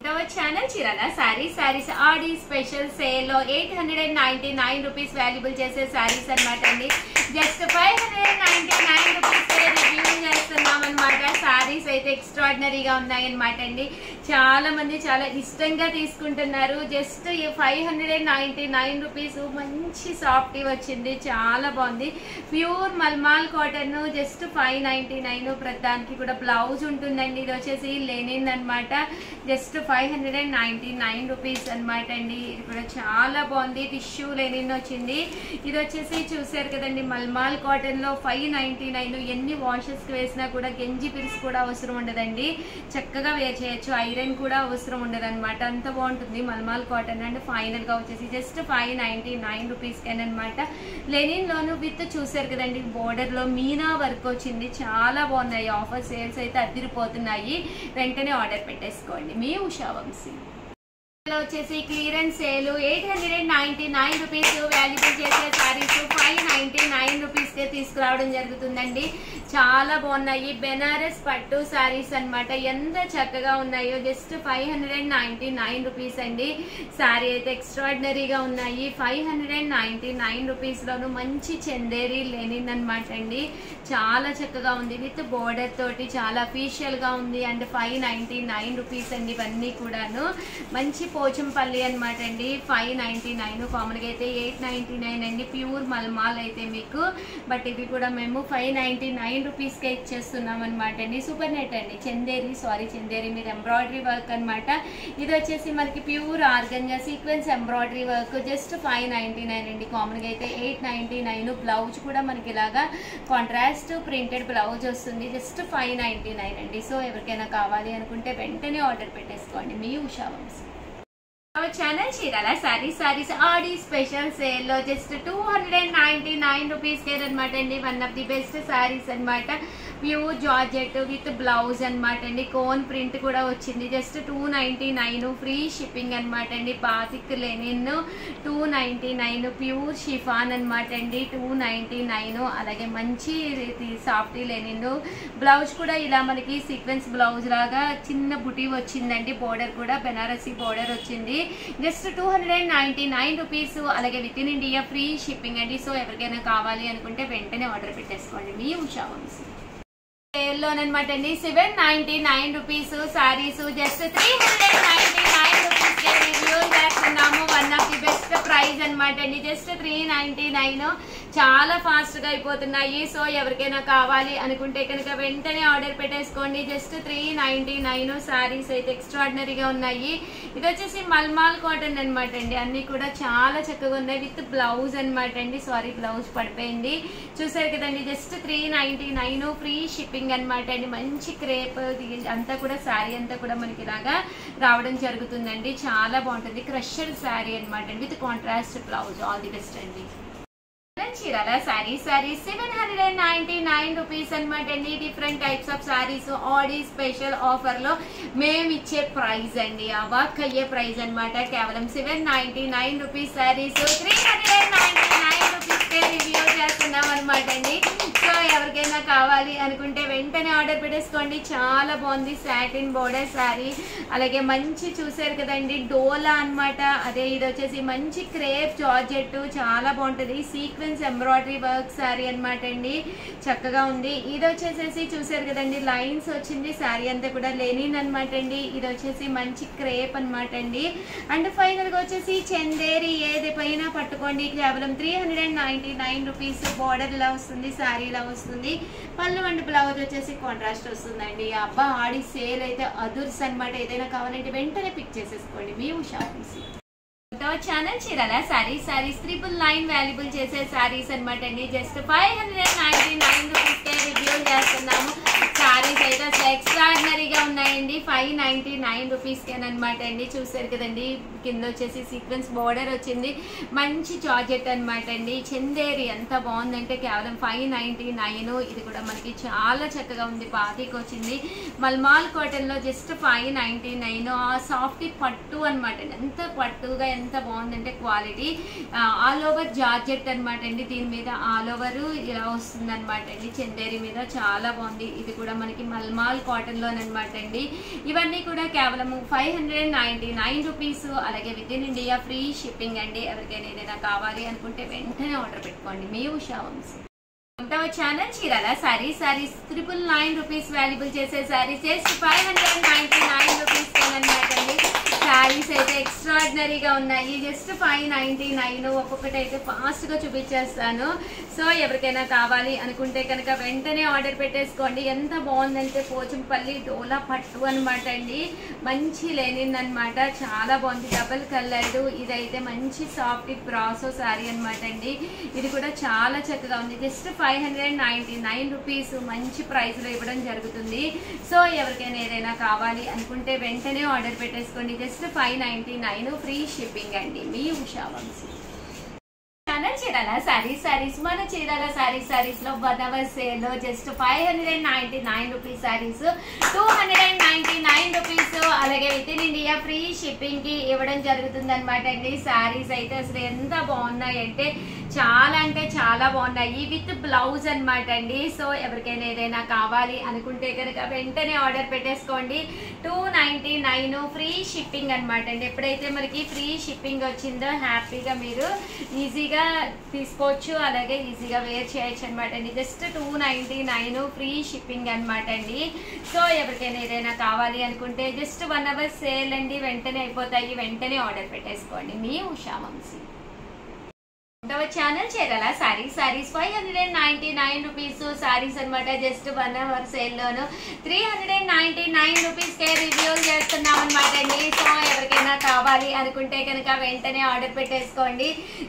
to our channel Chirala Sarees RD special sale lo 899 rupees valuable chese sarees anmatandi just 599 rupees ke review చేస్తున్నాం అన్నమాట. సారీస్ అయితే extraordinary గా ఉన్నాయి అన్నమాట అండి. చాలా మంది చాలా ఇష్టంగా తీసుకుంటున్నారు. జస్ట్ 599 రూపీస్ మంచి సాఫ్ట్ వచ్చింది, చాలా బాగుంది. Pure malmal cotton just 599. ప్రతిదానికి కూడా బ్లౌజ్ ఉంటుందండి. ఇది వచ్చేసి లెనిన్ అన్నమాట. జస్ట్ 599 రూపీస్ అన్నమాట అండి. ఇది కూడా చాలా బాగుంది. టిష్యూ లెనిన్ వచ్చింది. ఇది వచ్చేసి చూసారు కదండి మల్మాల్ కాటన్ లో 599. ఎన్ని వాషెస్ కి వేసినా కూడా గంజి పిరిసి కూడా అవసరం ఉండదండి. చక్కగా వేర్ చేయొచ్చు. ఐరన్ కూడా అవసరం ఉండదు అనమాట. అంత బాగుంటుంది మల్మాల్ కాటన్. అండ్ ఫైనల్ గా వచ్చేసి జస్ట్ 599 రూపీస్ అనమాట. లెనిన్ లోను విత్ చూసారు కదండి బోర్డర్ లో మీనా వర్క్ వచ్చింది. చాలా బాగున్నాయి. ఆఫర్ సేల్స్ అయితే అదిరిపోతున్నాయి. వెంటనే ఆర్డర్ పెట్టేసుకోండి. మీ ఉషా వంశీ వచ్చేసి క్లియరెన్స్ సేల్ 899 రూపీస్ వాల్యుబుల్ చేసే సారీస్ 599 రూపీస్ కే తీసుకురావడం జరుగుతుందండి. చాలా బాగున్నాయి. బెనారస్ పట్టు సారీస్ అన్నమాట. ఎంత చక్కగా ఉన్నాయో. జస్ట్ 599 రూపీస్ అండి. సారీ అయితే ఎక్స్ట్రాడినరీగా ఉన్నాయి. 599 రూపీస్ లోను మంచి చందేరి లెనిన్ అన్నమాట అండి. చాలా చక్కగా ఉంది. విత్ బోర్డర్ తోటి చాలా అఫీషియల్ గా ఉంది. అండ్ 599 రూపీస్ అండి. ఇవన్నీ కూడాను మంచి పోచంపల్లి అనమాట అండి. 599. కామన్ గా అయితే 899 అండి. ప్యూర్ మల్మాల్ అయితే మీకు. బట్ ఇది కూడా మేము 599 రూపీస్ కే ఇచ్చేస్తున్నాం అనమాట అండి. సూపర్ నెట్ అండి. చందేరి మీద ఎంబ్రాయిడరీ వర్క్ అనమాట. ఇది వచ్చేసి మనకి pure organza sequence embroidery work. Just 599 అండి. కామన్ గా అయితే 899. బ్లౌజ్ కూడా మనకి ఇలాగా కాంట్రాస్ట్ ప్రింటెడ్ బ్లౌజ్ వస్తుంది. జస్ట్ 599 అండి. సో ఎవరికైనా కావాలి అనుకుంటే వెంటనే ఆర్డర్ పెట్టేసుకోండి. మీ ఉషా వంశీ ఛానల్ చీరాల సారీస్ ఆడి స్పెషల్ సేల్ లో జస్ట్ 299 రూపీస్ కే అనమాట అండి. One of the best saris అనమాట. ప్యూర్ జార్జెట్ విత్ బ్లౌజ్ అనమాట అండి. కోన్ ప్రింట్ కూడా వచ్చింది. జస్ట్ 299. ఫ్రీ షిప్పింగ్ అనమాట అండి. Batik Lenin 299. ప్యూర్ షిఫాన్ అనమాట అండి 299. అలాగే మంచి సాఫ్టీ లెనిన్. బ్లౌజ్ కూడా ఇలా మనకి సీక్వెన్స్ బ్లౌజ్ లాగా చిన్న బుటీ వచ్చిందండి. బోర్డర్ కూడా బెనారసీ బోర్డర్ వచ్చింది. Just 299 rupees. అలాగే with in India free shipping అండి. సో ఎవరికైనా కావాలి అనుకుంటే వెంటనే ఆర్డర్ పెట్టేసుకోండి. మీ ఉషా వంశీ లోనమాట అండి. 799 రూపీస్ సారీస్ జస్ట్ 399 రూపీస్ కే రివ్యూ చేస్తున్నాము. One of the best price అనమాట అండి. జస్ట్ 399. చాలా ఫాస్ట్ గా అయిపోతున్నాయి. సో ఎవరికైనా కావాలి అనుకుంటే కనుక వెంటనే ఆర్డర్ పెట్టేసుకోండి. జస్ట్ 399. సారీస్ అయితే ఎక్స్ట్రాడినరీగా ఉన్నాయి. ఇది వచ్చేసి మల్మాల్ కాటన్ అనమాట అండి. అన్ని కూడా చాలా చక్కగా ఉన్నాయి. విత్ బ్లౌజ్ అనమాట అండి. సారీ బ్లౌజ్ పడిపోయింది. చూసారు కదండి. జస్ట్ 399. ఫ్రీ షిప్పింగ్ అనమాట అండి. మంచి క్రేప్ అంతా కూడా శారీ అంతా కూడా మనకి ఇలాగా రావడం జరుగుతుందండి. చాలా బాగుంటుంది. క్రషర్ శారీ అనమాట అండి. With contrast blouse. All the best అండి. చీరాల సారీస్ 799 రూపీస్ అనమాట అండి. డిఫరెంట్ టైప్స్ ఆఫ్ సారీస్ ఆడి స్పెషల్ ఆఫర్ లో మేము ఇచ్చే ప్రైస్ అండి. అవాక్ అయ్యే ప్రైస్ అనమాట. కేవలం 799 రూపీస్ సారీస్ 399 రూపీస్ కే రివ్యూ చేస్తున్నాం అనమాట అండి. సో ఎవరికైనా కావాలి అనుకుంటే వెంటనే ఆర్డర్ పెట్టేసుకోండి. చాలా బాగుంది. Satin border sari. అలాగే మంచి చూసారు కదండి డోలా అనమాట. అదే ఇది వచ్చేసి మంచి క్రేప్ జార్జెట్. చాలా బాగుంటుంది. సీక్వెన్స్ ఎంబ్రాయిడరీ వర్క్ శారీ అనమాట అండి. చక్కగా ఉంది. ఇది వచ్చేసేసి చూసారు కదండి లైన్స్ వచ్చింది. శారీ అంతా కూడా లెనిన్ అనమాట అండి. ఇది వచ్చేసి మంచి క్రేప్ అనమాట అండి. అండ్ ఫైనల్ గా వచ్చేసి చందేరి ఏది పైన పట్టుకోండి. కేవలం 399 రూపీస్. బోర్డర్ ఇలా వస్తుంది. శారీ ఇలా వస్తుంది. పళ్ళు అండ్ బ్లౌజ్ వచ్చేసి కాంట్రాస్ట్ వస్తుందండి. అబ్బా ఆడి సేల్ అయితే అదుర్స్ అనమాట. ఏదైనా కావాలంటే వెంటనే పిక్ చేసేసుకోండి. మీ ఉషా వంశీ ఛానల్ చీరాల సారీస్ 999 వాల్యుబుల్ చేసే సారీస్ అనమాట అండి. జస్ట్ 599 రూపీస్ కే రివ్యూ చేస్తున్నాము. సారీస్ అయితే అసలు ఎక్స్ట్రాడినరీగా ఉన్నాయండి. 599 రూపీస్ కేనమాట అండి. చూసారు కదండి కింద వచ్చేసి సీక్వెన్స్ బోర్డర్ వచ్చింది. మంచి జార్జెట్ అనమాట అండి. చందేరి ఎంత బాగుందంటే కేవలం 599. ఇది కూడా మనకి చాలా చక్కగా ఉంది. బాతికి వచ్చింది. మల్మాల్ కాటన్ లో జస్ట్ 599. సాఫ్ట్ పట్టు అనమాట అండి. ఎంత పట్టుగా ఎంత బాగుందంటే క్వాలిటీ. ఆల్ ఓవర్ జార్జెట్ అనమాట అండి. దీని మీద ఆల్ ఓవర్ ఇలా వస్తుంది అనమాట అండి. చందేరి మీద చాలా బాగుంది. ఇది కూడా మనకి మల్మాల్ కాటన్ లోనమాట అండి. ఇవన్నీ కూడా కేవలం 599 రూపీస్. అలాగే with in India free shipping అండి. ఎవరికైనా ఏదైనా కావాలి అనుకుంటే వెంటనే ఆర్డర్ పెట్టుకోండి. మీ Usha Vamsi. Channel Chirala saris 999 rupees valuable చేసే సారీస్ జస్ట్ 599 రూపీస్ అనమాట అండి. శారీస్ అయితే ఎక్స్ట్రాడినరీగా ఉన్నాయి. జస్ట్ 599. ఒక్కొక్కటి అయితే ఫాస్ట్ గా చూపించేస్తాను. సో ఎవరికైనా కావాలి అనుకుంటే కనుక వెంటనే ఆర్డర్ పెట్టేసుకోండి. ఎంత బాగుందంటే పోచంపల్లి డోలా పట్టు అనమాట అండి. మంచి లెనిన్ అనమాట, చాలా బాగుంది. Double coloured. ఇదైతే మంచి సాఫ్ట్ బ్రాసో శారీ అనమాట అండి. ఇది కూడా చాలా చక్కగా ఉంది. జస్ట్ 599 రూపీస్ మంచి ప్రైస్ లో ఇవ్వడం జరుగుతుంది. సో ఎవరికైనా ఏదైనా కావాలి అనుకుంటే వెంటనే ఆర్డర్ పెట్టేసుకోండి. జస్ట్ 599 ఫ్రీ షిప్పింగ్ అండి. మీ ఉషా వంశీ. చీరాల సారీస్ మన చీరాల సారీస్ లో 1 అవర్ సేల్ లో జస్ట్ 599 రూపీస్ సారీస్ 299 రూపీస్. అలాగే with in India free shipping కి ఇవ్వడం జరుగుతుంది అనమాట అండి. సారీస్ అయితే అసలు ఎంత బాగున్నాయి అంటే చాలా బాగున్నాయి. విత్ బ్లౌజ్ అనమాట అండి. సో ఎవరికైనా ఏదైనా కావాలి అనుకుంటే కనుక వెంటనే ఆర్డర్ పెట్టేసుకోండి. 299 ఫ్రీ షిప్పింగ్ అనమాట అండి. ఎప్పుడైతే మనకి ఫ్రీ షిప్పింగ్ వచ్చిందో హ్యాపీగా మీరు ఈజీగా తీసుకోవచ్చు, అలాగే ఈజీగా వేర్ చేయొచ్చు అనమాట అండి. జస్ట్ 299 ఫ్రీ షిప్పింగ్ అనమాట అండి. సో ఎవరికైనా ఏదైనా కావాలి అనుకుంటే జస్ట్ 1 అవర్ సేల్ అండి. వెంటనే అయిపోతాయి. వెంటనే ఆర్డర్ పెట్టేసుకోండి. మీ ఉషా వంశీ. ఛానల్ చీరాల సారీస్ 599 రూపీస్ సారీస్ అనమాట. జస్ట్ 1 అవర్ సేల్ లోను 399 రూపీస్ కే రివ్యూ చేస్తున్నాం అనమాట అండి. సో ఎవరికైనా కావాలి అనుకుంటే కనుక వెంటనే ఆర్డర్ పెట్టేసుకోండి.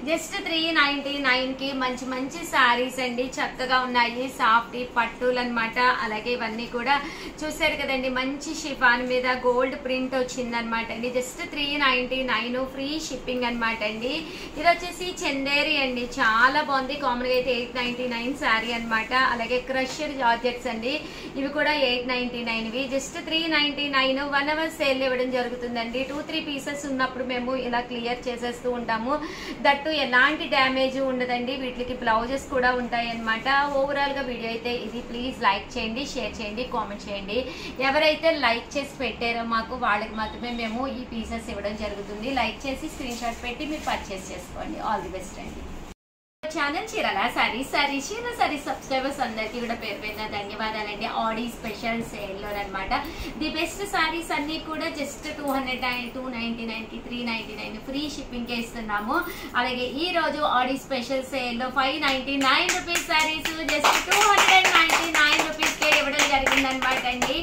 జస్ట్ 399 కి మంచి సారీస్ అండి. చక్కగా ఉన్నాయి. సాఫ్ట్ పట్టులు అనమాట. అలాగే ఇవన్నీ కూడా చూసారు కదండి. మంచి షిఫాన్ మీద గోల్డ్ ప్రింట్ వచ్చింది అనమాట అండి. జస్ట్ 399 ఫ్రీ షిప్పింగ్ అనమాట అండి. ఇది వచ్చేసి చందేరి అండి. చాలా బాగుంది. కామన్ గా అయితే 899 శారీ అనమాట. అలాగే క్రషర్ జార్జెట్స్ అండి. ఇవి కూడా 899. జస్ట్ 399 1 అవర్ సేల్ ఇవ్వడం జరుగుతుందండి. 2-3 పీసెస్ ఉన్నప్పుడు మేము ఇలా క్లియర్ చేసేస్తూ ఉంటాము. దట్టు ఎలాంటి డ్యామేజ్ ఉండదండి. వీటికి బ్లౌజెస్ కూడా ఉంటాయి అనమాట. ఓవరాల్ గా వీడియో అయితే ఇది. ప్లీజ్ లైక్ చేయండి, షేర్ చేయండి, కామెంట్ చేయండి. ఎవరైతే లైక్ చేసి పెట్టారో మాకు వాళ్ళకి మాత్రమే మేము ఈ పీసెస్ ఇవ్వడం జరుగుతుంది. లైక్ చేసి స్క్రీన్ షాట్ పెట్టి మీరు పర్చేస్ చేసుకోండి. ఆల్ ది బెస్ట్ అండి. ఛానల్ చీరాల సారీస్ సబ్స్క్రైబర్స్ అందరికీ కూడా పేరు ధన్యవాదాలండి. ఆడి స్పెషల్ సేల్ లో అనమాట. ది బెస్ట్ సారీస్ అన్ని కూడా జస్ట్ 299 కి 399 ఫ్రీ షిప్పింగ్ కే ఇస్తున్నాము. అలాగే ఈ రోజు ఆడి స్పెషల్ సేల్ లో 599 రూపీస్ సారీస్ జస్ట్ 299 రూపీస్ కే ఇవ్వడం జరిగింది అనమాట అండి.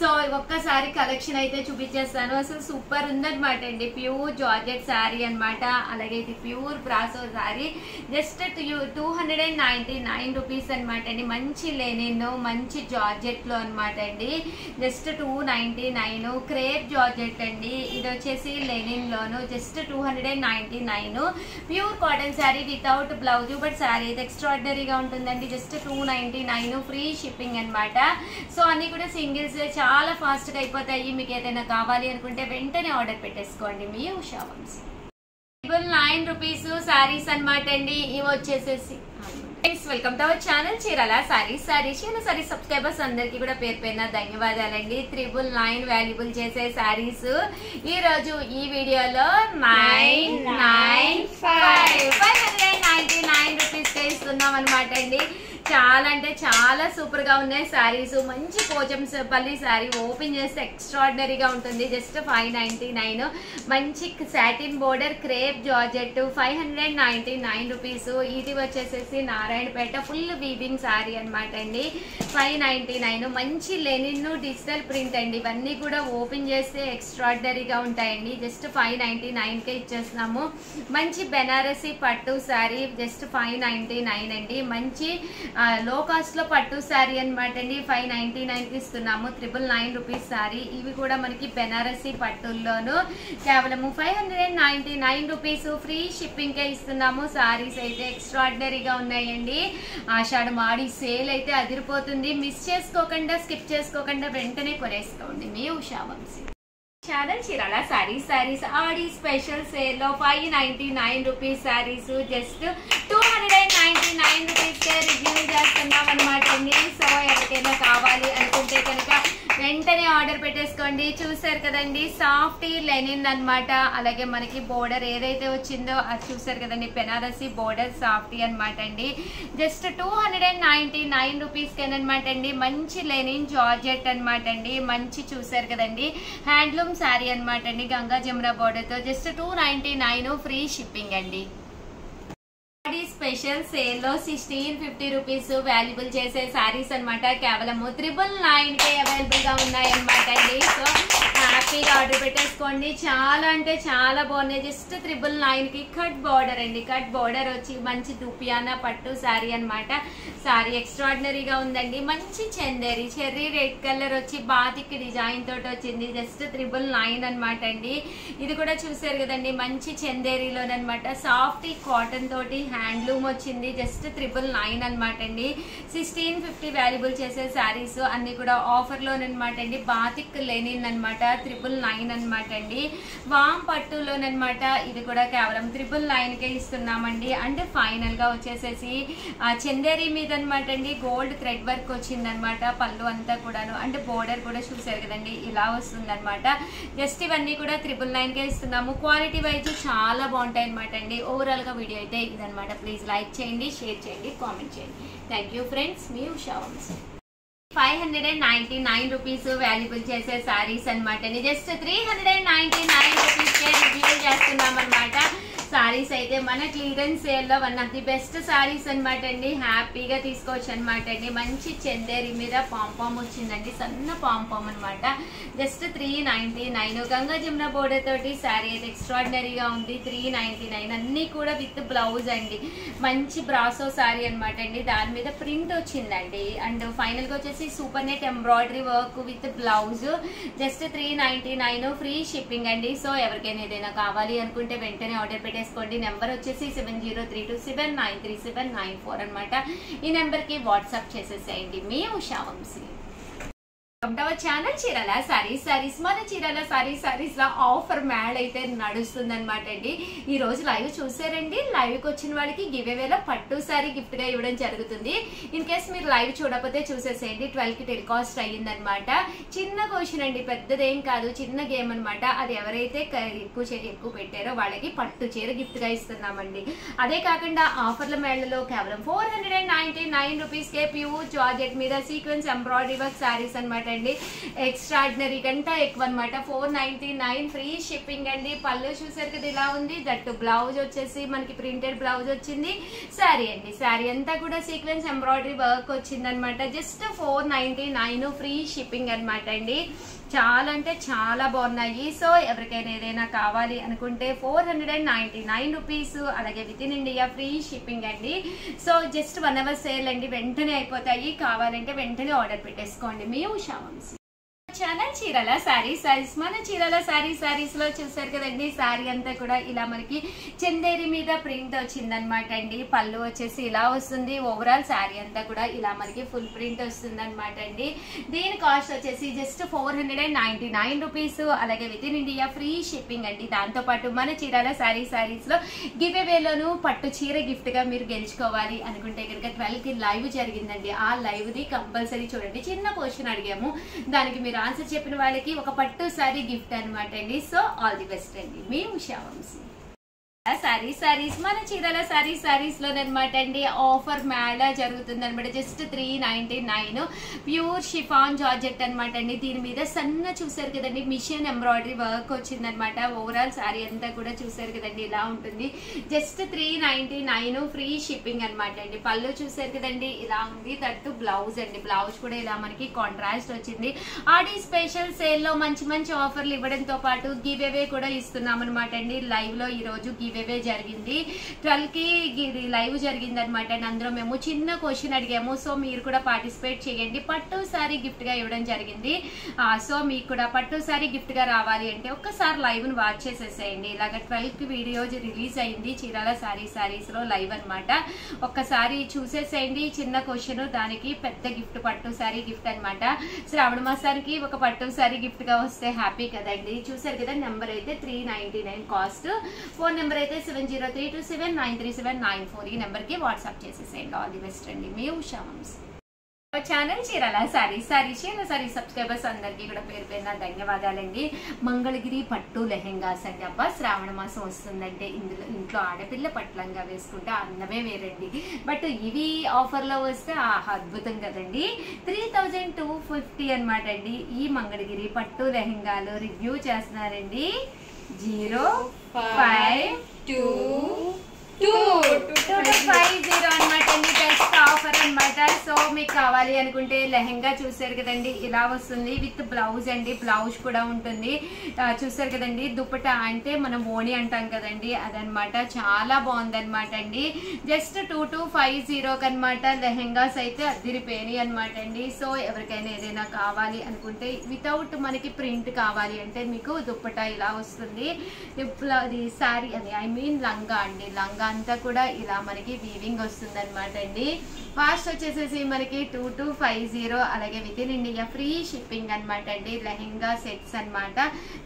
సో ఒక్కసారి కలెక్షన్ అయితే చూపించేస్తాను. అసలు సూపర్ ఉందనమాట అండి. ప్యూర్ జార్జెట్ శారీ అనమాట. అలాగే ఇది pure brasso sari. Just 299 rupees అనమాట అండి. మంచి లెనిన్ మంచి జార్జెట్ లో అనమాట అండి. జస్ట్ 299 క్రేప్ జార్జెట్ అండి. ఇది వచ్చేసి లెనిన్ లోను just 299 pure cotton sari without blouse. But sari అయితే ఎక్స్ట్రాడినరీగా ఉంటుందండి. జస్ట్ 299 ఫ్రీ షిప్పింగ్ అనమాట. సో అన్ని కూడా సింగిల్స్ చాలా ఫాస్ట్ గా అయిపోతాయి. మీకు ఏదైనా కావాలి అనుకుంటే వెంటనే ఆర్డర్ పెట్టేసుకోండి. మీ ఉషా వంశీ. 9 రూపీస్ సారీస్ అనమాట అండి. ఇవి వచ్చేసేసి welcome to our channel Chirala saris subscribers అందరికి కూడా పేరు ధన్యవాదాలండి. 999 వాల్యుబుల్ చేసే సారీస్ ఈ రోజు ఈ వీడియోలో 599 రూపీస్ కే ఇస్తున్నాం అనమాట అండి. చాలా అంటే చాలా సూపర్ గా ఉన్నాయి సారీస్. మంచి పోచంపల్లి సారీ ఓపెన్ చేస్తే ఎక్స్ట్రాడినరీగా ఉంటుంది. జస్ట్ 599 మంచి satin border crepe georgette 599 rupees. ఇది వచ్చేసేసి నారాయణపేట ఫుల్ వీవింగ్ సారీ అనమాట అండి. 599 మంచి లెనిన్ డిజిటల్ ప్రింట్ అండి. ఇవన్నీ కూడా ఓపెన్ చేస్తే ఎక్స్ట్రాడినరీగా ఉంటాయండి. జస్ట్ 599 కే ఇచ్చేస్తున్నాము. మంచి బెనారసీ పట్టు సారీ జస్ట్ 599 అండి. మంచి లో కాస్ట్ లో పట్టు శారీ అనమాట అండి. 599 కి ఇస్తున్నాము. 999 రూపీస్ శారీ. ఇవి కూడా మనకి బెనారసీ పట్టుల్లోను కేవలం 599 రూపీస్ ఫ్రీ షిప్పింగ్ కే ఇస్తున్నాము. సారీస్ అయితే ఎక్స్ట్రాడినరీగా ఉన్నాయండి. ఆషాఢ మాడి సేల్ అయితే అదిరిపోతుంది. మిస్ చేసుకోకుండా స్కిప్ చేసుకోకుండా వెంటనే కొనేసుకోండి. మీ ఉషా వంశీ. ఛానల్ చీరాల సారీస్ ఆడి స్పెషల్ సేల్ లో 599 రూపీస్ సారీస్ జస్ట్ 299 రూపీస్ కే రివ్యూ చేస్తున్నాం అన్నమాట అండి. సో ఎవరికైనా కావాలి అనుకుంటే కనుక వెంటనే ఆర్డర్ పెట్టేసుకోండి. చూసారు కదండి, సాఫ్ట్ లెనిన్ అన్నమాట. అలాగే మనకి బోర్డర్ ఏదైతే వచ్చిందో అది చూసారు కదండి, బెనారసి బోర్డర్ సాఫ్ట్ అన్నమాట అండి. జస్ట్ 299 రూపీస్ కేనమాట అండి. మంచి లెనిన్ జార్జెట్ అన్నమాట అండి. మంచి చూసారు కదండి, హ్యాండ్లూమ్ శారీ అన్నమాట అండి. గంగా జమున బోర్డర్ తో జస్ట్ 299 ఫ్రీ షిప్పింగ్ అండి. స్పెషల్ సేల్ లో 1650 రూపీస్ వాల్యుబుల్ చేసే సారీస్ అన్నమాట. కేవలం 999 కే అవైలబుల్ గా ఉన్నాయి అన్నమాట అండి. సో హ్యాపీగా ఆర్డర్ పెట్టేసుకోండి. చాలా అంటే చాలా బాగున్నాయి. జస్ట్ 999 కి కట్ బార్డర్ అండి. కట్ బార్డర్ వచ్చి మంచి దుపియానా పట్టు శారీ అన్నమాట. శారీ ఎక్స్ట్రాడినరీగా ఉందండి. మంచి చందేరి చెర్రీ రెడ్ కలర్ వచ్చి బాతిక్ డిజైన్ తోటి వచ్చింది. జస్ట్ 999 అన్నమాట అండి. ఇది కూడా చూసారు కదండి, మంచి చందేరిలోనమాట. సాఫ్ట్ కాటన్ తోటి హ్యాండ్లూమ్ వచ్చింది. జస్ట్ 999 అన్నమాట అండి. 1650 వాల్యుబుల్ చేసే శారీస్ అన్ని కూడా ఆఫర్ లోనమాట అండి. బాతిక్ లెనిన్ అన్నమాట 999 అన్నమాట అండి. వామ్ పట్టులోనమాట. ఇది కూడా కేవలం 999 కే ఇస్తున్నామండి. అంటే ఫైనల్ గా వచ్చేసేసి చందేరి మీద అనమాట అండి గోల్డ్ థ్రెడ్ వర్క్ వచ్చిందనమాట. పళ్ళు అంతా కూడాను, అంటే బోర్డర్ కూడా చూసారు కదండి, ఇలా వస్తుంది అనమాట. జస్ట్ ఇవన్నీ కూడా 999 కే ఇస్తున్నాము. క్వాలిటీ వైజ్ చాలా బాగుంటాయి అనమాట అండి. ఓవరాల్ గా వీడియో అయితే ఇదనమాట. ప్లీజ్ లైక్ చేయండి, షేర్ చేయండి, కామెంట్ చేయండి. థ్యాంక్ యూ ఫ్రెండ్స్, మీ ఉషా వంశీ. 599 రూపీస్ వాల్యుబుల్ చేసే సారీస్ అనమాట. జస్ట్ 399 రూపీస్ కే రివ్యూ చేస్తున్నాం అనమాట. సారీస్ అయితే మన క్లియరెన్స్ సేల్ లో one of the best saris అనమాట అండి. హ్యాపీగా తీసుకోవచ్చు అనమాట అండి. మంచి చందేరి మీద పాంపామ్ వచ్చిందండి, సన్న పాంపామ్ అనమాట. జస్ట్ 399. గంగా జమున బోర్డర్ తోటి శారీ అయితే ఎక్స్ట్రాడినరీగా ఉంది. 399 అన్ని కూడా విత్ బ్లౌజ్ అండి. మంచి బ్రాసో శారీ అనమాట అండి. దాని మీద ప్రింట్ వచ్చిందండి. అండ్ ఫైనల్ గా వచ్చేసి super net embroidery work with blouse. Just 399 free shipping అండి. సో ఎవరికైనా ఏదైనా కావాలి అనుకుంటే వెంటనే ఆర్డర్ పెట్టేసుకోండి. నెంబర్ వచ్చేసి 703227937994 అనమాట. ఈ నెంబర్ కి వాట్సాప్ చేసేసేయండి. మీ ఉషా వంశీ. ఛానల్ చీరాల సారీస్ మన చీరాల సారీస్ లో ఆఫర్ మ్యాడ్ అయితే నడుస్తుంది అనమాట అండి. ఈ రోజు లైవ్ చూసారండి. లైవ్ కి వచ్చిన వాళ్ళకి గివ్ అవేలో పట్టు సారీ గిఫ్ట్ గా ఇవ్వడం జరుగుతుంది. ఇన్ కేస్ మీరు లైవ్ చూడకపోతే చూసేసేయండి. 12 కి టెలికాస్ట్ అయ్యిందనమాట. చిన్న క్వశ్చన్ అండి, పెద్దదేం కాదు, చిన్న గేమ్ అనమాట. అది ఎవరైతే ఎక్కువ పెట్టారో వాళ్ళకి పట్టు చీర గిఫ్ట్ గా ఇస్తున్నామండి. అదే కాకుండా ఆఫర్ల మేళలో కేవలం 499 రూపీస్ కే ప్యూర్ జార్జెట్ మీద సీక్వెన్స్ ఎంబ్రాయిడరీ వర్క్ సారీస్ అనమాట అండి. ఎక్స్ట్రాడినరీ కంటే ఎక్కువ అనమాట. 499 ఫ్రీ షిప్పింగ్ అండి. పళ్ళు చూసారు కదా ఇలా ఉంది. దట్టు బ్లౌజ్ వచ్చేసి మనకి ప్రింటెడ్ బ్లౌజ్ వచ్చింది. శారీ అండి, శారీ అంతా కూడా సీక్వెన్స్ ఎంబ్రాయిడరీ వర్క్ వచ్చింది అనమాట. జస్ట్ 499 ఫ్రీ షిప్పింగ్ అనమాట అండి. చాలా అంటే చాలా బాగున్నాయి. సో ఎవరికైనా ఏదైనా కావాలి అనుకుంటే 499 రూపీస్. అలాగే with in India free shipping అండి. సో జస్ట్ 1 అవర్ సేల్ అండి, వెంటనే అయిపోతాయి. కావాలంటే వెంటనే ఆర్డర్ పెట్టేసుకోండి. మీ ఉషా వంశీ. ఛానల్ చీరాల సారీస్ మన చీరాల సారీస్ లో చూసారు కదండి, శారీ అంతా కూడా ఇలా మనకి చందేరి మీద ప్రింట్ వచ్చిందనమాట అండి. పళ్ళు వచ్చేసి ఇలా వస్తుంది. ఓవరాల్ శారీ అంతా కూడా ఇలా మనకి ఫుల్ ప్రింట్ వస్తుంది అనమాట అండి. దీని కాస్ట్ వచ్చేసి జస్ట్ 499 రూపీస్. అలాగే with in India free shipping అండి. దాంతో పాటు మన చీరాల సారీస్ లో గివ్ అవేలోను పట్టు చీర గిఫ్ట్ గా మీరు గెలుచుకోవాలి అనుకుంటే కనుక 12 కి లైవ్ జరిగిందండి. ఆ లైవ్ ది కంపల్సరీ చూడండి. చిన్న క్వశ్చన్ అడిగాము, దానికి మీరు ఆన్సర్ చెప్పిన వాళ్ళకి ఒక పట్టు సారీ గిఫ్ట్ అనమాట అండి. సో ఆల్ ది బెస్ట్ అండి. మీ ఉషా వంశీ. సారీస్ మన చీరాల సారీస్ లోనమాట అండి. ఆఫర్ మేళ జరుగుతుంది అనమాట. జస్ట్ 399 ప్యూర్ షిఫాన్ జార్జెట్ అనమాట అండి. దీని మీద సన్న చూసారు కదండి, మిషన్ ఎంబ్రాయిడరీ వర్క్ వచ్చిందనమాట. ఓవరాల్ శారీ అంతా కూడా చూసారు కదండి, ఇలా ఉంటుంది. జస్ట్ 399 ఫ్రీ షిప్పింగ్ అనమాట అండి. పళ్ళు చూసారు కదండి, ఇలా ఉంది. దట్టు బ్లౌజ్ అండి. బ్లౌజ్ కూడా ఇలా మనకి కాంట్రాస్ట్ వచ్చింది. ఆడి స్పెషల్ సేల్ లో మంచి ఆఫర్లు ఇవ్వడంతో పాటు గివ్ అవే కూడా ఇస్తున్నాం అనమాట అండి. లైవ్ లో ఈ రోజు గివ్ అవే జరిగింది. 12కి లైవ్ జరిగింది అనమాట. అందులో మేము చిన్న క్వశ్చన్ అడిగాము. సో మీరు కూడా పార్టిసిపేట్ చేయండి. పట్టు సారీ గిఫ్ట్ గా ఇవ్వడం జరిగింది. సో మీకు కూడా పట్టు సారీ గిఫ్ట్ గా రావాలి అంటే ఒక్కసారి లైవ్ ను వాచ్ చేసేసేయండి. ఇలాగ 12కి వీడియో రిలీజ్ అయింది చీరాల సారీస్ లో లైవ్ అనమాట. ఒక్కసారి చూసేసేయండి. చిన్న క్వశ్చన్, దానికి పెద్ద గిఫ్ట్ పట్టు సారీ గిఫ్ట్ అనమాట. శ్రావణ మాసానికి ఒక పట్టు సారీ గిఫ్ట్ గా వస్తే హ్యాపీ కదండి. చూసారు కదా, నెంబర్ అయితే 399 కాస్ట్. ఫోన్ నెంబర్ అయితే 7032793794. ఈ నెంబర్ కి వాట్సాప్ చేసేసేయండి. ఆల్ ది బెస్ట్ అండి. మీ ఉషా వంశీ. ఛానల్ చీరాల సారీ సబ్స్క్రైబర్స్ అందరికీ కూడా పేరు పేరున ధన్యవాదాలండి. మంగళగిరి పట్టు లెహెంగాస్ అండి. అబ్బా శ్రావణ మాసం వస్తుందంటే ఇంట్లో ఆడపిల్ల పట్లంగా వేసుకుంటే అందమే వేరండి. బట్ ఇవి ఆఫర్ లో వస్తే అద్భుతం కదండి. 3250 అనమాట అండి. ఈ మంగళగిరి పట్టు లెహెంగాలు రివ్యూ చేస్తున్నారండి. 05250 అనమాట అండి. బెస్ట్ ఆఫర్ అనమాట. సో మీకు కావాలి అనుకుంటే లెహెంగా చూసారు కదండి, ఇలా వస్తుంది విత్ బ్లౌజ్ అండి. బ్లౌజ్ కూడా ఉంటుంది. చూసారు కదండి, దుపట్టా అంటే మనం ఓణి అంటాం కదండి, అదనమాట. చాలా బాగుంది అనమాట అండి. జస్ట్ 2250 అనమాట. లెహెంగాస్ అయితే అదిరిపోయి అనమాట అండి. సో ఎవరికైనా ఏదైనా కావాలి అనుకుంటే వితౌట్ మనకి ప్రింట్ కావాలి అంటే మీకు దుపట్టా ఇలా వస్తుంది. ఇది సారీ అది లంగా అండి. లంగా అంతా కూడా ఇలా మనకి వీవింగ్ వస్తుంది అనమాట అండి. కాస్ట్ వచ్చేసేసి మనకి 2250. అలాగే with in India free shipping అనమాట అండి. లెహెంగా సెట్స్ అనమాట.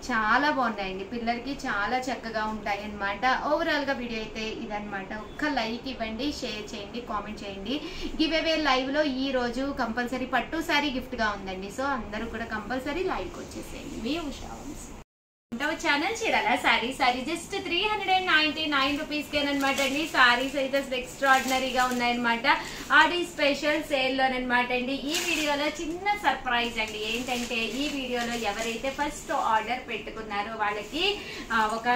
చాలా బాగున్నాయండి. పిల్లలకి చాలా చక్కగా ఉంటాయి అనమాట. ఓవరాల్ గా వీడియో అయితే ఇదనమాట. ఒక్క లైక్ ఇవ్వండి, షేర్ చేయండి, కామెంట్ చేయండి. గివ్ అవే లైవ్ లో ఈ రోజు కంపల్సరీ పట్టు సారీ గిఫ్ట్ గా ఉందండి. సో అందరూ కూడా కంపల్సరీ లైక్ వచ్చేసేయండి. మీ Usha Vamsi. Channel Chirala sari just 399 rupees కేనమాట అండి. సారీస్ అయితే ఎక్స్ట్రాడినరీగా ఉన్నాయన్నమాట. ఆడి స్పెషల్ సేల్ లోనమాట అండి. ఈ వీడియోలో చిన్న సర్ప్రైజ్ అండి. ఏంటంటే ఈ వీడియోలో ఎవరైతే ఫస్ట్ ఆర్డర్ పెట్టుకున్నారో వాళ్ళకి ఒక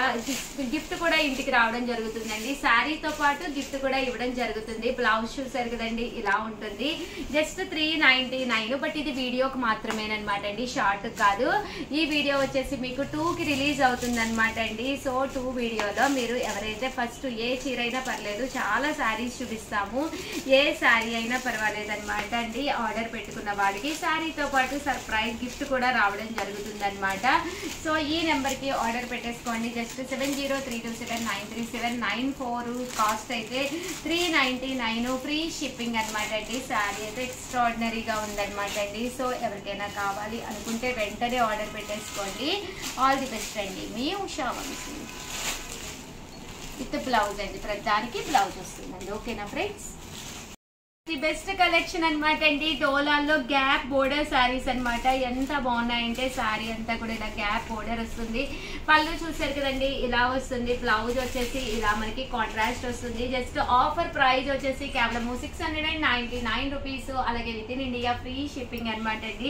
గిఫ్ట్ కూడా ఇంటికి రావడం జరుగుతుందండి. శారీతో పాటు గిఫ్ట్ కూడా ఇవ్వడం జరుగుతుంది. బ్లౌజ్ చూసారు కదండి, ఇలా ఉంటుంది. జస్ట్ 399. బట్ ఇది వీడియోకి మాత్రమేనమాట అండి, షార్ట్ కాదు. ఈ వీడియో వచ్చేసి మీకు 2కి రిలీజ్ అవుతుంది అనమాట అండి. సో 2 వీడియోలో మీరు ఎవరైతే ఫస్ట్ ఏ చీర అయినా పర్లేదు, చాలా శారీస్ చూపిస్తాము, ఏ శారీ అయినా పర్వాలేదు అనమాట అండి. ఆర్డర్ పెట్టుకున్న వాళ్ళకి శారీతో పాటు సర్ప్రైజ్ గిఫ్ట్ కూడా రావడం జరుగుతుంది అనమాట. సో ఈ నెంబర్ కి ఆర్డర్ పెట్టేసుకోండి. జస్ట్ 7032793794. కాస్ట్ అయితే 399. ఫ్రీ షిప్పింగ్ అనమాట అండి. శారీ అయితే ఎక్స్ట్రాడినరీగా ఉందన్నమాట అండి. సో ఎవరికైనా కావాలి అనుకుంటే వెంటనే ఆర్డర్ పెట్టేసుకోండి. ఆల్ ది బెస్ట్ అండి. మీ ఉషా వంశీ. విత్ బ్లౌజ్ అండి. ప్రతిదానికి బ్లౌజ్ వస్తుందండి. ఓకేనా ఫ్రెండ్స్? ది బెస్ట్ కలెక్షన్ అనమాట అండి. డోలాల్లో గ్యాప్ బోర్డర్ శారీస్ అనమాట. ఎంత బాగున్నాయంటే శారీ అంతా కూడా ఇలా గ్యాప్ బోర్డర్ వస్తుంది. పళ్ళు చూసారు కదండి, ఇలా వస్తుంది. బ్లౌజ్ వచ్చేసి ఇలా మనకి కాంట్రాస్ట్ వస్తుంది. జస్ట్ ఆఫర్ ప్రైస్ వచ్చేసి కేవలం 699 రూపీస్. అలాగే with in India free shipping అనమాట అండి.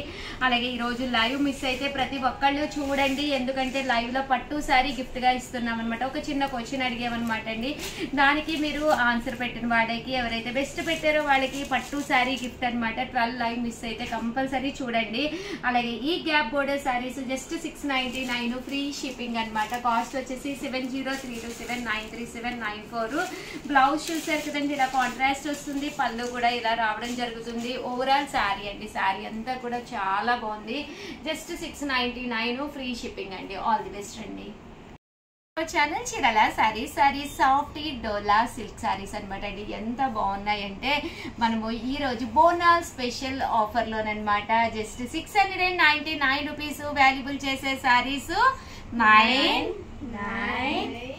అలాగే ఈరోజు లైవ్ మిస్ అయితే ప్రతి ఒక్కళ్ళు చూడండి, ఎందుకంటే లైవ్ లో పట్టు శారీ గిఫ్ట్ గా ఇస్తున్నాం అనమాట. ఒక చిన్న క్వశ్చన్ అడిగామన్నమాట అండి. దానికి మీరు ఆన్సర్ పెట్టిన వాళ్ళకి, ఎవరైతే బెస్ట్ పెట్టారో వాళ్ళకి పట్టు శారీ గిఫ్ట్ అనమాట. 12 లైవ్ మిస్ అయితే కంపల్సరీ చూడండి. అలాగే ఈ gap border saris just 699 free shipping అనమాట. కాస్ట్ వచ్చేసి 7032793794. బ్లౌజ్ చూసారు కదండి, ఇలా కాంట్రాస్ట్ వస్తుంది. పళ్ళు కూడా ఇలా రావడం జరుగుతుంది. ఓవరాల్ శారీ అండి. శారీ అంతా కూడా చాలా బాగుంది. జస్ట్ 699 ఫ్రీ షిప్పింగ్ అండి. ఆల్ ది బెస్ట్ అండి. Channel Chirala sari soft dola silk saris అనమాట అండి. ఎంత బాగున్నాయంటే మనము ఈ రోజు బోనాల్ స్పెషల్ ఆఫర్ లోనమాట. జస్ట్ 699 రూపీస్ వాల్యుబుల్ చేసే సారీస్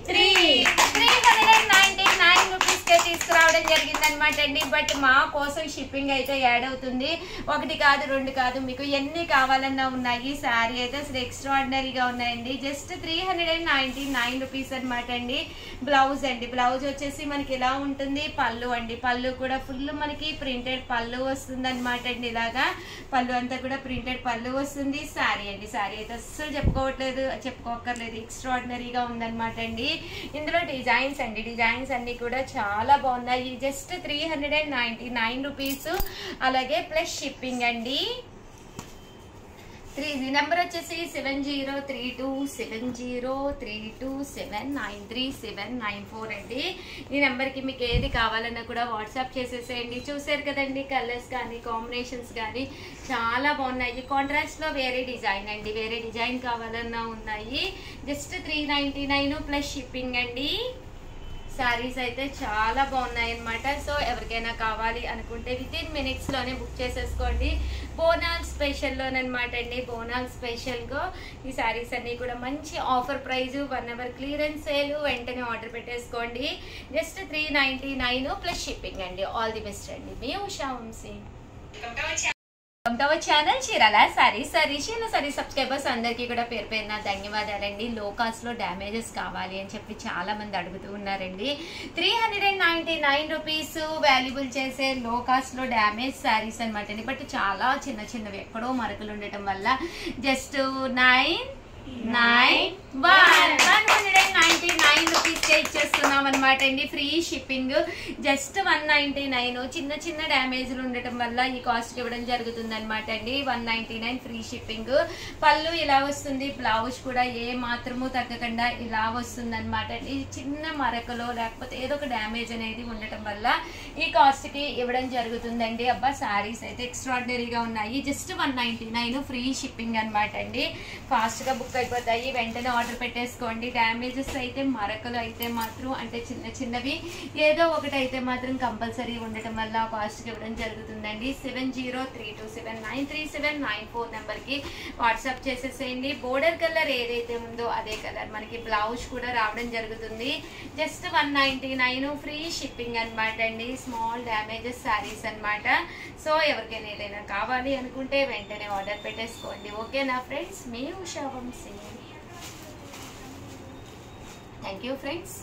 399 రూపీస్ కే తీసుకురావడం జరిగింది అనమాట అండి. బట్ మా కోసం షిప్పింగ్ అయితే యాడ్ అవుతుంది. 1 కాదు 2 కాదు, మీకు ఎన్ని కావాలన్నా ఉన్నాయి. శారీ అయితే అసలు ఎక్స్ట్రాడినరీగా ఉన్నాయండి. జస్ట్ 399 రూపీస్ అనమాట అండి. బ్లౌజ్ అండి. బ్లౌజ్ వచ్చేసి మనకి ఇలా ఉంటుంది. పళ్ళు అండి. పళ్ళు కూడా ఫుల్ మనకి ప్రింటెడ్ పళ్ళు వస్తుంది అనమాట అండి. ఇలాగా పళ్ళు అంతా కూడా ప్రింటెడ్ పళ్ళు వస్తుంది. శారీ అండి. శారీ అయితే అస్సలు చెప్పుకోకర్లేదు, ఎక్స్ట్రాడినరీగా ఉందన్నమాట అండి. ఇందులో డిజైన్స్ అండి. డిజైన్స్ అన్ని కూడా చాలా బాగున్నాయి. Just 399 rupees. అలాగే ప్లస్ షిప్పింగ్ అండి. నెంబర్ వచ్చేసి 703270327937937994 అండి. ఈ నెంబర్కి మీకు ఏది కావాలన్నా కూడా వాట్సాప్ చేసేసేయండి. చూసారు కదండి, కలర్స్ కానీ కాంబినేషన్స్ కానీ చాలా బాగున్నాయి. కాంట్రాస్ట్లో వేరే డిజైన్ అండి, వేరే డిజైన్ కావాలన్నా ఉన్నాయి. జస్ట్ 399 ప్లస్ షిప్పింగ్ అండి. శారీస్ అయితే చాలా బాగున్నాయి అన్నమాట. సో ఎవరికైనా కావాలి అనుకుంటే వితిన్ మినిట్స్లోనే బుక్ చేసేసుకోండి. బోనాల్ స్పెషల్లోనమాట అండి. బోనాల్ స్పెషల్గా ఈ శారీస్ అన్నీ కూడా మంచి offer prize, 1 hour clearance sale. వెంటనే ఆర్డర్ పెట్టేసుకోండి. జస్ట్ 399 ప్లస్ షిప్పింగ్ అండి. ఆల్ ది బెస్ట్ అండి. మీ ఉషా వంశీ. ఛానల్ చీరాల సారీస్ సబ్స్క్రైబర్స్ అందరికీ కూడా పేరు పేరున ధన్యవాదాలండి. లో కాస్ట్ లో డ్యామేజెస్ కావాలి అని చెప్పి చాలా మంది అడుగుతూ ఉన్నారండి. 399 రూపీస్ వాల్యుబుల్ చేసే లో కాస్ట్ లో డ్యామేజ్ శారీస్ అనమాట అండి. బట్ చాలా చిన్నవి ఎక్కడో మరకలు ఉండటం వల్ల జస్ట్ 199 రూపీస్కే ఇచ్చేస్తున్నాం అనమాట అండి. Free shipping. జస్ట్ 199. చిన్న డ్యామేజ్లు ఉండటం వల్ల ఈ కాస్ట్ ఇవ్వడం జరుగుతుంది అనమాట అండి. 199 ఫ్రీ షిప్పింగ్. పళ్ళు ఇలా వస్తుంది, బ్లౌజ్ కూడా ఏ మాత్రము తగ్గకుండా ఇలా వస్తుంది అనమాట అండి. చిన్న మరకలో లేకపోతే ఏదో ఒక డ్యామేజ్ అనేది ఉండటం వల్ల ఈ కాస్ట్ కి ఇవ్వడం జరుగుతుందండి. అబ్బా శారీస్ అయితే ఎక్స్ట్రాడినరీగా ఉన్నాయి. జస్ట్ 199 ఫ్రీ షిప్పింగ్ అనమాట అండి. ఫాస్ట్ గా బుక్ అయిపోతాయి. వెంటనే ఆర్డర్ పెట్టేసుకోండి. డ్యామేజెస్ అయితే మరకలు అయితే మాత్రం అంటే చిన్నవి ఏదో ఒకటి అయితే మాత్రం కంపల్సరీ ఉండటం వల్ల కాస్ట్ కి ఇవ్వడం జరుగుతుందండి. 7032793794 నెంబర్ కి వాట్సాప్ చేసేసేయండి. బోర్డర్ కలర్ ఏదైతే ఉందో అదే కలర్ మనకి బ్లౌజ్ కూడా రావడం జరుగుతుంది. జస్ట్ 199 ఫ్రీ షిప్పింగ్ అనమాట అండి. స్మాల్ డ్యామేజెస్ శారీస్ అనమాట. సో ఎవరికైనా ఏదైనా కావాలి అనుకుంటే వెంటనే ఆర్డర్ పెట్టేసుకోండి. ఓకేనా ఫ్రెండ్స్? మీ Usha Vamshi. Thank you friends.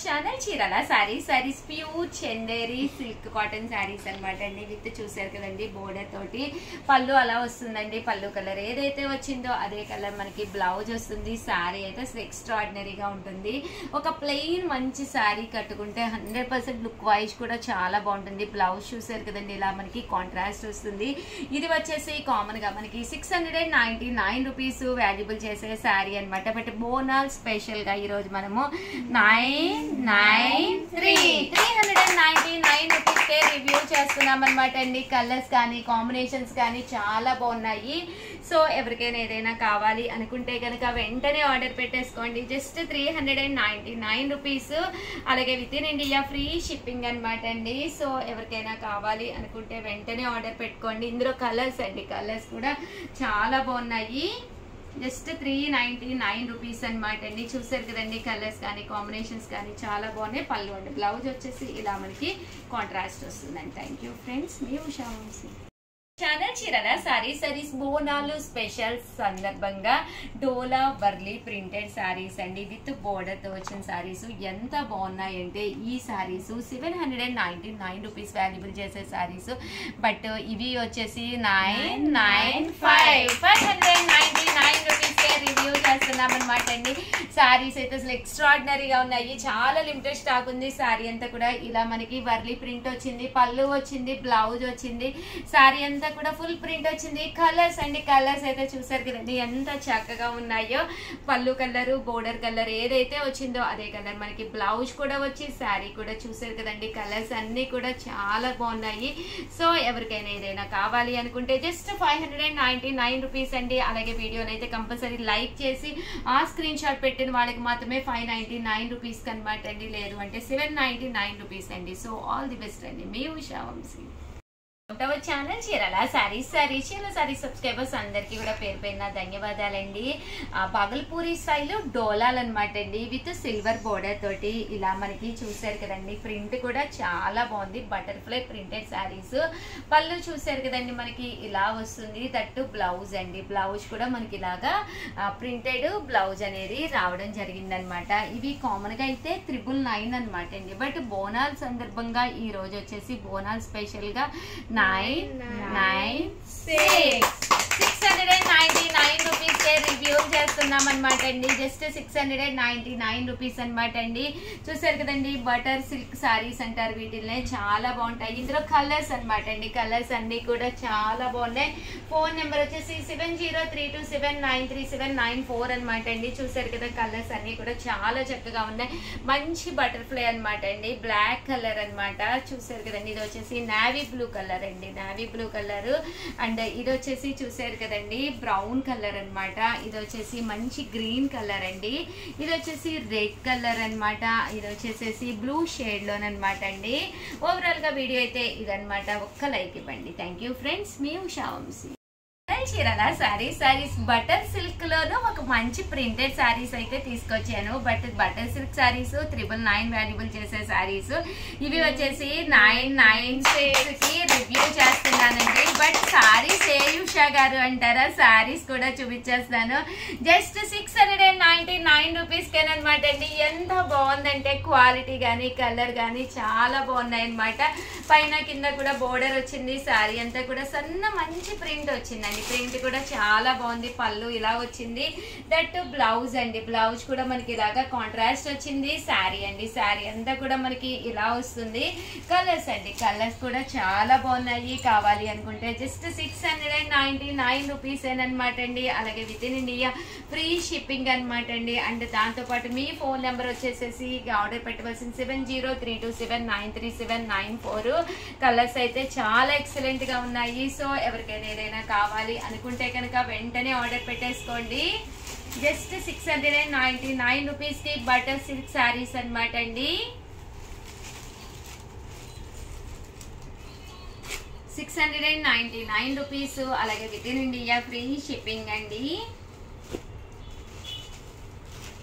Channel Chirala saris pure Chanderi silk cotton saris అనమాట అండి. విత్ చూసారు కదండి బోర్డర్ తోటి. పళ్ళు అలా వస్తుందండి. పళ్ళు కలర్ ఏదైతే వచ్చిందో అదే కలర్ మనకి బ్లౌజ్ వస్తుంది. శారీ అయితే అసలు ఎక్స్ట్రాడినరీగా ఉంటుంది. ఒక ప్లెయిన్ మంచి శారీ కట్టుకుంటే 100% లుక్ వైజ్ కూడా చాలా బాగుంటుంది. బ్లౌజ్ చూసారు కదండి, ఇలా మనకి కాంట్రాస్ట్ వస్తుంది. ఇది వచ్చేసి కామన్ గా మనకి 699 రూపీస్ వాల్యుబుల్ చేసే శారీ అనమాట. బట్ బోనాల్ స్పెషల్ గా ఈ రోజు మనము 399 రూపీస్ రివ్యూ చేస్తున్నాం అనమాట అండి. కలర్స్ కానీ కాంబినేషన్స్ కానీ చాలా బాగున్నాయి. సో ఎవరికైనా ఏదైనా కావాలి అనుకుంటే కనుక వెంటనే ఆర్డర్ పెట్టేసుకోండి. Just 399 rupees. అలాగే with in India free shipping అనమాట అండి. సో ఎవరికైనా కావాలి అనుకుంటే వెంటనే ఆర్డర్ పెట్టుకోండి. ఇందులో కలర్స్ అండి, కలర్స్ కూడా చాలా బాగున్నాయి. జస్ట్ 399 రూపీస్ అనమాట అండి. చూసారు కదండి, కలర్స్ కానీ కాంబినేషన్స్ కానీ చాలా బాగున్నాయి. పళ్ళు అండి, బ్లౌజ్ వచ్చేసి ఇలా మనకి కాంట్రాస్ట్ వస్తుందండి. Thank you friends. మీ ఉషా వంశీ. ఛానల్ చీరాల సారీస్ బోనాలు స్పెషల్ సందర్భంగా డోలా వర్లీ ప్రింటెడ్ శారీస్ అండి. విత్ బోర్డర్ తో వచ్చిన శారీస్ ఎంత బాగున్నాయంటే ఈ శారీస్ 799 రూపీస్ వాల్యుబుల్ చేసే శారీస్. బట్ ఇవి వచ్చేసి 599 రూపీస్ రివ్యూ చేస్తున్నాం అనమాట అండి. శారీస్ అయితే అసలు ఎక్స్ట్రాడినరీగా ఉన్నాయి. చాలా లిమిటెడ్ స్టాక్ ఉంది. శారీ అంతా కూడా ఇలా మనకి వర్లీ ప్రింట్ వచ్చింది. పళ్ళు వచ్చింది, బ్లౌజ్ వచ్చింది. శారీ అంతా కూడా ఫుల్ ప్రింట్ వచ్చింది. కలర్స్ అండి, కలర్స్ అయితే చూసారు కదండి ఎంత చక్కగా ఉన్నాయో. పళ్ళు కలర్, బోర్డర్ కలర్ ఏదైతే వచ్చిందో అదే కలర్ మనకి బ్లౌజ్ కూడా వచ్చి శారీ కూడా చూసారు కదండి. కలర్స్ అన్ని కూడా చాలా బాగున్నాయి. సో ఎవరికైనా ఏదైనా కావాలి అనుకుంటే జస్ట్ 599 రూపీస్ అండి. అలాగే వీడియోని అయితే కంపల్సరీ లైక్ చేసి ఆ స్క్రీన్ షాట్ పెట్టిన వాళ్ళకి మాత్రమే 599 రూపీస్ కనమాట అండి. లేదు అంటే 799 రూపీస్ అండి. సో ఆల్ ది బెస్ట్ అండి. మీ ఉషా వంశీ. ఛానల్ చీరాల సారీస్ సబ్స్క్రైబర్స్ అందరికి కూడా పేరు పేరున ధన్యవాదాలండి. బాగల్పూరి స్టైల్ డోలాలు అనమాట అండి. విత్ సిల్వర్ బోర్డర్ తోటి ఇలా మనకి చూసారు కదండి. ప్రింట్ కూడా చాలా బాగుంది. Butterfly printed saris. పళ్ళు చూసారు కదండి మనకి ఇలా వస్తుంది. తట్టు బ్లౌజ్ అండి. బ్లౌజ్ కూడా మనకి ఇలాగా ప్రింటెడ్ బ్లౌజ్ అనేది రావడం జరిగింది అనమాట. ఇవి కామన్ గా అయితే 999 అనమాట అండి. బట్ బోనాల్ సందర్భంగా ఈ రోజు వచ్చేసి బోనాల్ స్పెషల్ గా 996 699 రూపీస్ కే రివ్యూ చేస్తున్నాం అనమాట అండి. జస్ట్ 699 రూపీస్ అనమాట అండి. చూసారు కదండి, బటర్ సిల్క్ సారీస్ అంటారు వీటిల్ని, చాలా బాగుంటాయి. ఇందులో కలర్స్ అనమాట అండి, కలర్స్ అన్ని కూడా చాలా బాగున్నాయి. ఫోన్ నెంబర్ వచ్చేసి 7032793794 అనమాట అండి. చూసారు కదా, కలర్స్ అన్ని కూడా చాలా చక్కగా ఉన్నాయి. మంచి బటర్ఫ్లై అనమాట అండి, బ్లాక్ కలర్ అనమాట. చూసారు కదండి, ఇది వచ్చేసి నావీ బ్లూ కలర్ అండి, నావీ బ్లూ కలర్. అండ్ ఇది వచ్చేసి చూసారు కదండి, బ్రౌన్ కలర్ అనమాట. ఇది వచ్చేసి మంచి గ్రీన్ కలర్ అండి. ఇది వచ్చేసి రెడ్ కలర్ అనమాట. ఇది వచ్చేసి బ్లూ షేడ్ లోనమాట అండి. ఓవరాల్ గా వీడియో అయితే ఇదనమాట. ఒక్క లైక్ ఇవ్వండి. థ్యాంక్ యూ ఫ్రెండ్స్, మీ ఉషా వంశీ. చీరల సారీస్ బటర్ సిల్క్ లోను ఒక మంచి ప్రింటెడ్ సారీస్ అయితే తీసుకొచ్చాను. బటర్ సిల్క్ సారీస్ 999 వాల్యుబుల్ చేసే సారీస్ ఇవి వచ్చేసి 996 కి రివ్యూ చేస్తున్నానండి. బట్ సారీస్ ఏ ఉషా గారు అంటారా, సారీస్ కూడా చూపించేస్తాను. జస్ట్ 699 రూపీస్ కేనమాట అండి. ఎంత బాగుందంటే క్వాలిటీ గానీ కలర్ గానీ చాలా బాగున్నాయి అనమాట. పైన కింద కూడా బోర్డర్ వచ్చింది, సారీ అంతా కూడా సన్న మంచి ప్రింట్ వచ్చిందండి. ప్రింట్ కూడా చాలా బాగుంది. పళ్ళు ఇలా వచ్చింది, దట్ బ్లౌజ్ అండి, బ్లౌజ్ కూడా మనకి ఇలాగా కాంట్రాస్ట్ వచ్చింది. శారీ అండి, శారీ అంతా కూడా మనకి ఇలా వస్తుంది. కలర్స్ అండి, కలర్స్ కూడా చాలా బాగున్నాయి. కావాలి అనుకుంటే జస్ట్ 699 రూపీస్ అనమాట అండి. అలాగే with in India free shipping అనమాట అండి. అండ్ దాంతో పాటు మీ ఫోన్ నెంబర్ వచ్చేసేసి ఆర్డర్ పెట్టవలసిన 7032793794. కలర్స్ అయితే చాలా ఎక్సలెంట్ గా ఉన్నాయి. సో ఎవరికైనా ఏదైనా కావాలి అనుకుంటే కనుక వెంటనే ఆర్డర్ పెట్టేసుకోండి. జస్ట్ 699 రూపీస్ కి బటర్ సిల్క్ సారీస్ అనమాట అండి. 699 రూపీస్. అలాగే with in India free shipping అండి.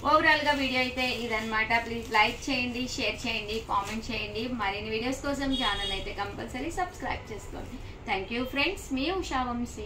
ఓవరాల్ గా వీడియో అయితే ఇదనమాట. ప్లీజ్ లైక్ చేయండి, షేర్ చేయండి, కామెంట్ చేయండి. మరిన్ని వీడియోస్ కోసం ఛానల్ అయితే కంపల్సరీ సబ్స్క్రైబ్ చేసుకోండి. థ్యాంక్ యూ ఫ్రెండ్స్, మీ ఉషా వంశీ.